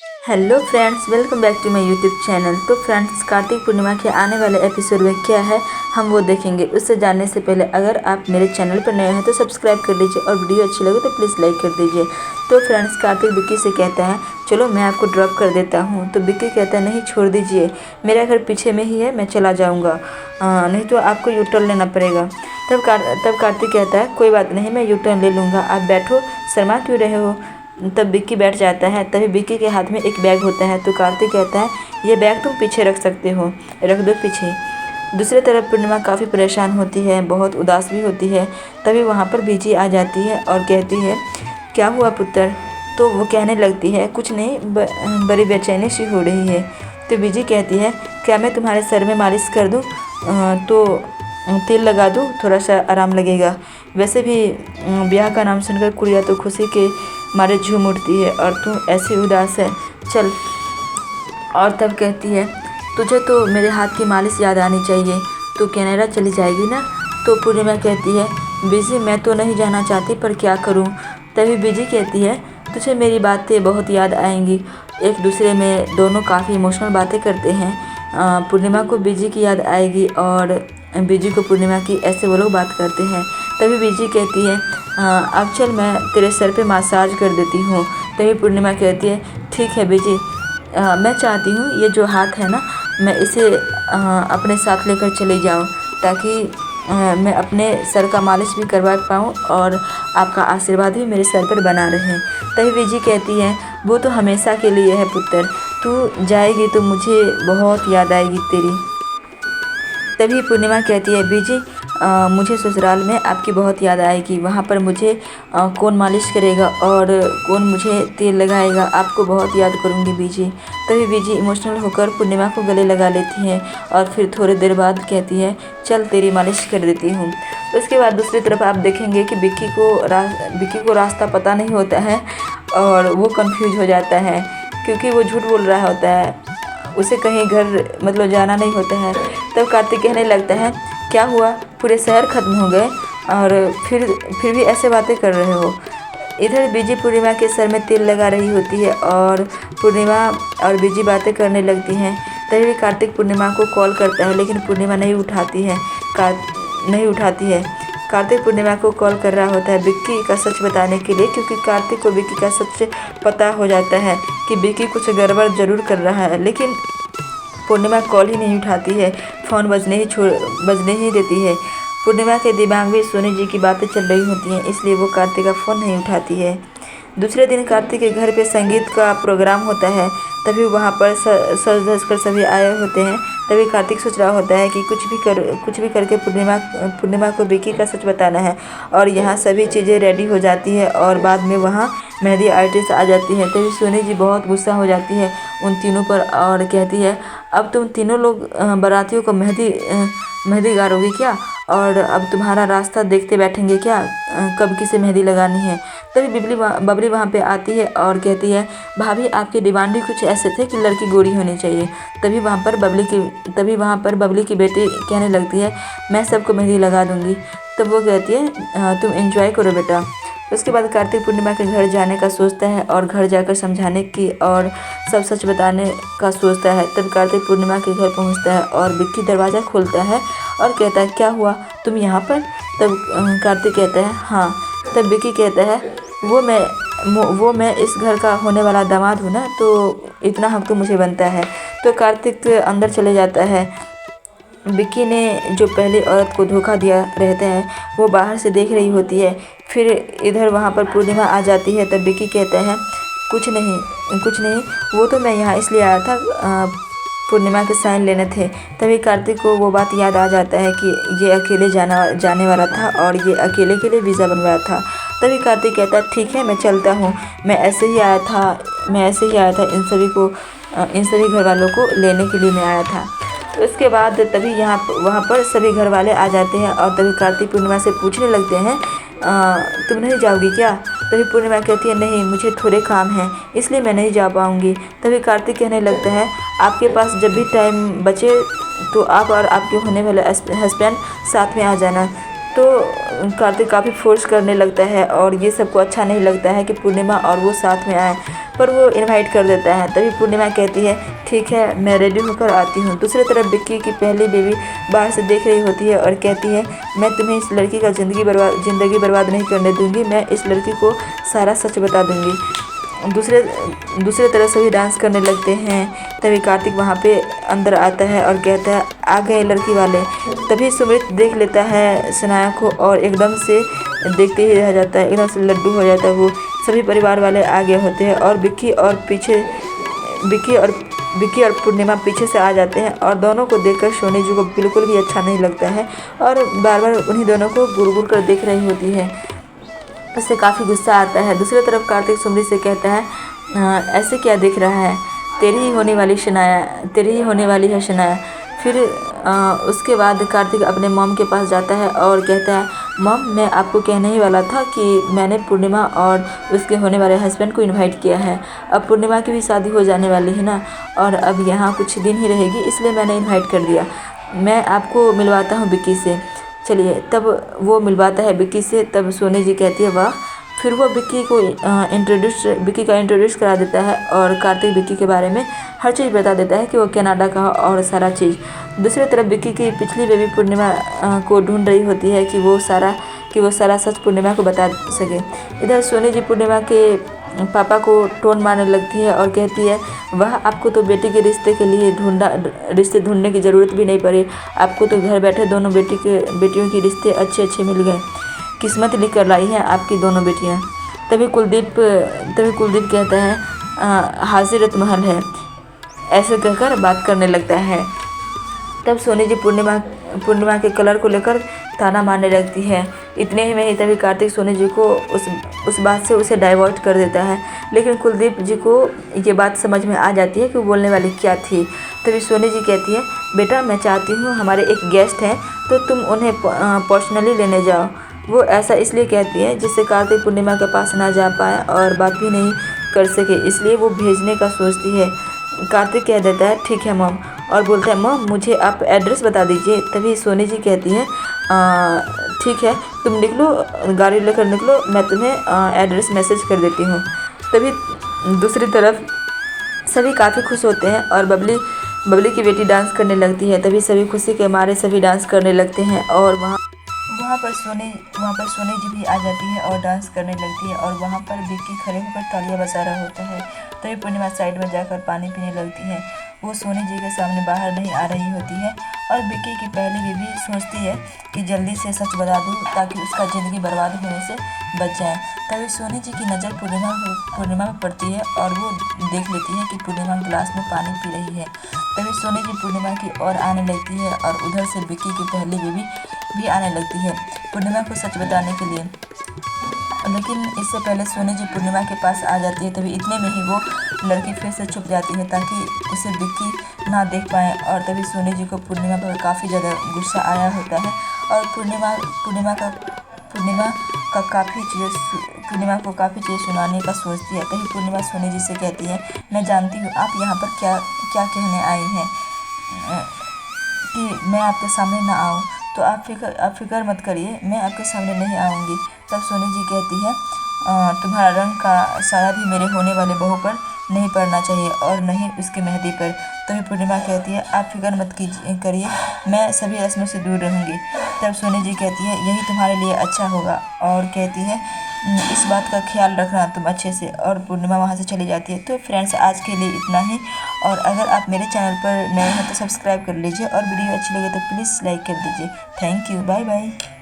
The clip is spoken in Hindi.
Hello friends, welcome back to my YouTube channel. तो फ्रेंड्स, कार्तिक पूर्णिमा के आने वाले एपिसोड में क्या है हम वो देखेंगे। उससे जानने से पहले अगर आप मेरे चैनल पर नए हैं तो सब्सक्राइब कर लीजिए और वीडियो अच्छी लगे तो प्लीज़ लाइक कर दीजिए। तो फ्रेंड्स, कार्तिक विक्की से कहता है चलो मैं आपको ड्रॉप कर देता हूँ। तो विक्की कहता है नहीं, छोड़ दीजिए, मेरा घर पीछे में ही है, मैं चला जाऊँगा, नहीं तो आपको यू टर्न लेना पड़ेगा। तब कार्तिक कहता है कोई बात नहीं, मैं यू टर्न ले लूँगा, आप बैठो, शर्मा क्यों रहे हो। तब विक्की बैठ जाता है। तभी विक्की के हाथ में एक बैग होता है। तो कार्तिक कहता है ये बैग तुम पीछे रख सकते हो, रख दो पीछे। दूसरी तरफ पूर्णिमा काफ़ी परेशान होती है, बहुत उदास भी होती है। तभी वहाँ पर बीजी आ जाती है और कहती है क्या हुआ पुत्र। तो वो कहने लगती है कुछ नहीं, बड़ी बेचैनी सी हो रही है। तो बीजी कहती है क्या मैं तुम्हारे सर में मालिश कर दूँ, तो तेल लगा दूँ, थोड़ा सा आराम लगेगा। वैसे भी ब्याह का नाम सुनकर कुड़िया तो खुशी के मारे झूम उठती है और तू ऐसी उदास है, चल। और तब कहती है तुझे तो मेरे हाथ की मालिश याद आनी चाहिए, तू कनाडा चली जाएगी ना। तो पूर्णिमा कहती है बीजी मैं तो नहीं जाना चाहती पर क्या करूं। तभी बीजी कहती है तुझे मेरी बातें बहुत याद आएंगी। एक दूसरे में दोनों काफ़ी इमोशनल बातें करते हैं। पूर्णिमा को बीजी की याद आएगी और बीजी को पूर्णिमा की, ऐसे वो लोग बात करते हैं। तभी बीजी कहती है अब चल मैं तेरे सर पे मसाज कर देती हूँ। तभी पूर्णिमा कहती है ठीक है बीजी, मैं चाहती हूँ ये जो हाथ है ना, मैं इसे अपने साथ लेकर चली जाऊँ ताकि मैं अपने सर का मालिश भी करवा पाऊँ और आपका आशीर्वाद भी मेरे सर पर बना रहे। तभी बीजी कहती है वो तो हमेशा के लिए है पुत्र, तू जाएगी तो मुझे बहुत याद आएगी तेरी। तभी पूर्णिमा कहती है बीजी मुझे ससुराल में आपकी बहुत याद आएगी, वहाँ पर मुझे कौन मालिश करेगा और कौन मुझे तेल लगाएगा, आपको बहुत याद करूँगी बीजी। तभी बीजी इमोशनल होकर पूर्णिमा को गले लगा लेती है और फिर थोड़ी देर बाद कहती है चल तेरी मालिश कर देती हूँ। उसके बाद दूसरी तरफ आप देखेंगे कि विक्की को रास्ता पता नहीं होता है और वो कंफ्यूज हो जाता है क्योंकि वो झूठ बोल रहा होता है, उसे कहीं घर मतलब जाना नहीं होता है। तब कार्तिक कहने लगता है क्या हुआ, पूरे शहर ख़त्म हो गए और फिर भी ऐसे बातें कर रहे हो। इधर बीजी पूर्णिमा के सर में तेल लगा रही होती है और पूर्णिमा और बीजी बातें करने लगती हैं। तभी कार्तिक पूर्णिमा को कॉल करता है लेकिन पूर्णिमा नहीं उठाती है। कार्तिक पूर्णिमा को कॉल कर रहा होता है विक्की का सच बताने के लिए, क्योंकि कार्तिक को विक्की का सच पता हो जाता है कि विक्की कुछ गड़बड़ ज़रूर कर रहा है। लेकिन पूर्णिमा कॉल ही नहीं उठाती है, फ़ोन बजने ही देती है। पूर्णिमा के दिमाग में सोनी जी की बातें चल रही होती हैं, इसलिए वो कार्तिक का फ़ोन नहीं उठाती है। दूसरे दिन कार्तिक के घर पे संगीत का प्रोग्राम होता है। तभी वहाँ पर सज धज कर सभी आए होते हैं। तभी कार्तिक सोच रहा होता है कि कुछ भी करके पूर्णिमा को विक्की का सच बताना है और यहाँ सभी चीज़ें रेडी हो जाती है और बाद में वहाँ मेहंदी आर्टिस्ट आ जाती है। तभी सोनी जी बहुत गुस्सा हो जाती है उन तीनों पर और कहती है अब तुम तीनों लोग बारातियों को मेहंदी गारोगी क्या, और अब तुम्हारा रास्ता देखते बैठेंगे क्या, कब किसे मेहंदी लगानी है। तभी बबली वहाँ पे आती है और कहती है भाभी आपकी डिमांड ही कुछ ऐसे थे कि लड़की गोरी होनी चाहिए। तभी वहाँ पर बबली की बेटी कहने लगती है मैं सबको मेहंदी लगा दूँगी। तब वो कहती है तुम एंजॉय करो बेटा। उसके बाद कार्तिक पूर्णिमा के घर जाने का सोचता है और घर जाकर समझाने की और सब सच बताने का सोचता है। तब कार्तिक पूर्णिमा के घर पहुंचता है और विक्की दरवाज़ा खोलता है और कहता है क्या हुआ तुम यहाँ पर। तब कार्तिक कहता है हाँ। तब विक्की कहता है वो मैं इस घर का होने वाला दामाद हूँ ना, तो इतना हक तो मुझे बनता है। तो कार्तिक अंदर चले जाता है। विक्की ने जो पहले औरत को धोखा दिया रहते हैं वो बाहर से देख रही होती है। फिर इधर वहाँ पर पूर्णिमा आ जाती है। तब विक्की कहता है कुछ नहीं, वो तो मैं यहाँ इसलिए आया था, पूर्णिमा के साइन लेने थे। तभी कार्तिक को वो बात याद आ जाता है कि ये अकेले जाने वाला था और ये अकेले के लिए वीज़ा बनवाया था। तभी कार्तिक कहता है ठीक है मैं चलता हूँ, मैं ऐसे ही आया था इन सभी घर वालों को लेने के लिए मैं आया था। उसके बाद तभी वहाँ पर सभी घर वाले आ जाते हैं और तभी कार्तिक पूर्णिमा से पूछने लगते हैं तुम नहीं जाओगी क्या। तभी पूर्णिमा कहती है नहीं, मुझे थोड़े काम हैं इसलिए मैं नहीं जा पाऊँगी। तभी कार्तिक कहने लगता है आपके पास जब भी टाइम बचे तो आप और आपके होने वाले हस्बैंड साथ में आ जाना। तो कार्तिक काफ़ी फोर्स करने लगता है और ये सबको अच्छा नहीं लगता है कि पूर्णिमा और वो साथ में आए। पर वो इनवाइट कर देता है। तभी पूर्णिमा कहती है ठीक है मैं रेडी होकर आती हूँ। दूसरी तरफ विक्की की पहली बेबी बाहर से देख रही होती है और कहती है मैं तुम्हें इस लड़की का ज़िंदगी बर्बाद नहीं करने दूंगी, मैं इस लड़की को सारा सच बता दूंगी। दूसरे तरफ सभी डांस करने लगते हैं। तभी कार्तिक वहाँ पे अंदर आता है और कहता है आ गए लड़की वाले। तभी सुमित देख लेता है सनाया को और एकदम से देखते ही रह जाता है, एकदम से लड्डू हो जाता है वो। सभी परिवार वाले आ गए होते हैं और विक्की और पूर्णिमा पीछे से आ जाते हैं और दोनों को देखकर सोनी जी को बिल्कुल भी अच्छा नहीं लगता है और बार बार उन्हीं दोनों को घूर कर देख रही होती है। उससे काफ़ी गुस्सा आता है। दूसरी तरफ कार्तिक सुमरी से कहता है ऐसे क्या देख रहा है, तेरी ही होने वाली है शनाया। फिर उसके बाद कार्तिक अपने मॉम के पास जाता है और कहता है मॉम मैं आपको कहने ही वाला था कि मैंने पूर्णिमा और उसके होने वाले हस्बैंड को इनवाइट किया है। अब पूर्णिमा की भी शादी हो जाने वाली है ना और अब यहाँ कुछ दिन ही रहेगी, इसलिए मैंने इन्वाइट कर दिया। मैं आपको मिलवाता हूँ विक्की से। चलिए तब वो मिलवाता है विक्की से। तब सोनी जी कहती है वाह। फिर वो विक्की का इंट्रोड्यूस करा देता है और कार्तिक विक्की के बारे में हर चीज़ बता देता है कि वो कनाडा का और सारा चीज़। दूसरी तरफ विक्की की पिछली बेबी पूर्णिमा को ढूंढ रही होती है कि वो सारा सच पूर्णिमा को बता सके। इधर सोनी जी पूर्णिमा के पापा को टोन मारने लगती है और कहती है वह आपको तो बेटी के रिश्ते ढूंढने की ज़रूरत भी नहीं पड़ी, आपको तो घर बैठे दोनों बेटियों के रिश्ते अच्छे मिल गए, किस्मत लिख कर लाई हैं आपकी दोनों बेटियां। तभी कुलदीप कहता है हाजिरत महल है, ऐसे कहकर बात करने लगता है। तब सोनी जी पूर्णिमा के कलर को लेकर ताना मारने लगती है। इतने ही में ही तभी कार्तिक सोनी जी को उस बात से उसे डाइवर्ट कर देता है, लेकिन कुलदीप जी को ये बात समझ में आ जाती है कि वो बोलने वाली क्या थी। तभी सोनी जी कहती है बेटा मैं चाहती हूँ हमारे एक गेस्ट हैं तो तुम उन्हें पर्सनली लेने जाओ। वो ऐसा इसलिए कहती है जिससे कार्तिक पूर्णिमा के पास ना जा पाए और बात भी नहीं कर सके, इसलिए वो भेजने का सोचती है। कार्तिक कह देता है ठीक है मॉम और बोलता है मॉम मुझे आप एड्रेस बता दीजिए। तभी सोनी जी कहती है ठीक है तुम निकलो, गाड़ी लेकर निकलो, मैं तुम्हें एड्रेस मैसेज कर देती हूँ। तभी दूसरी तरफ सभी काफ़ी खुश होते हैं और बबली की बेटी डांस करने लगती है। तभी सभी खुशी के मारे सभी डांस करने लगते हैं और वहाँ पर सोनी जी भी आ जाती है और डांस करने लगती है और वहाँ पर विक्की खड़े होकर तालियां बजा रहा होता है। तभी पूर्णिमा साइड में जाकर पानी पीने लगती है। वो सोनी जी के सामने बाहर नहीं आ रही होती है और विक्की की पहली बीवी सोचती है कि जल्दी से सच बता दूँ ताकि उसका ज़िंदगी बर्बाद होने से बच जाए। तभी सोनी जी की नज़र पूर्णिमा पर पड़ती है और वो देख लेती है कि पूर्णिमा गिलास में पानी पी रही है। तभी सोनी जी पूर्णिमा की ओर आने लगती है और उधर से विक्की की पहली बीवी भी आने लगती है पूर्णिमा को सच बताने के लिए, लेकिन इससे पहले सोनी जी पूर्णिमा के पास आ जाती है। तभी इतने में ही वो लड़की फिर से छुप जाती है ताकि उसे विक्की ना देख पाए और तभी सोनी जी को पूर्णिमा पर काफ़ी ज़्यादा गुस्सा आया होता है और पूर्णिमा को काफ़ी चीज़ सुनाने का सोचती है। तभी पूर्णिमा सोनी जी से कहती है मैं जानती हूँ आप यहाँ पर क्या कहने आई हैं कि मैं आपके सामने ना आऊँ, तो आप फिक्र मत करिए, मैं आपके सामने नहीं आऊँगी। तब सोनी जी कहती है तुम्हारा रंग का साया भी मेरे होने वाले बहू पर नहीं पड़ना चाहिए और नहीं उसके मेहंदी पर। तभी पूर्णिमा कहती है आप फिक्र मत करिए, मैं सभी रस्मों से दूर रहूँगी। तब सोनी जी कहती है यही तुम्हारे लिए अच्छा होगा और कहती है इस बात का ख्याल रखना तुम अच्छे से, और पूर्णिमा वहाँ से चली जाती है। तो फ्रेंड्स आज के लिए इतना ही, और अगर आप मेरे चैनल पर नए हैं तो सब्सक्राइब कर लीजिए और वीडियो अच्छी लगे तो प्लीज़ लाइक कर दीजिए। Thank you, bye bye.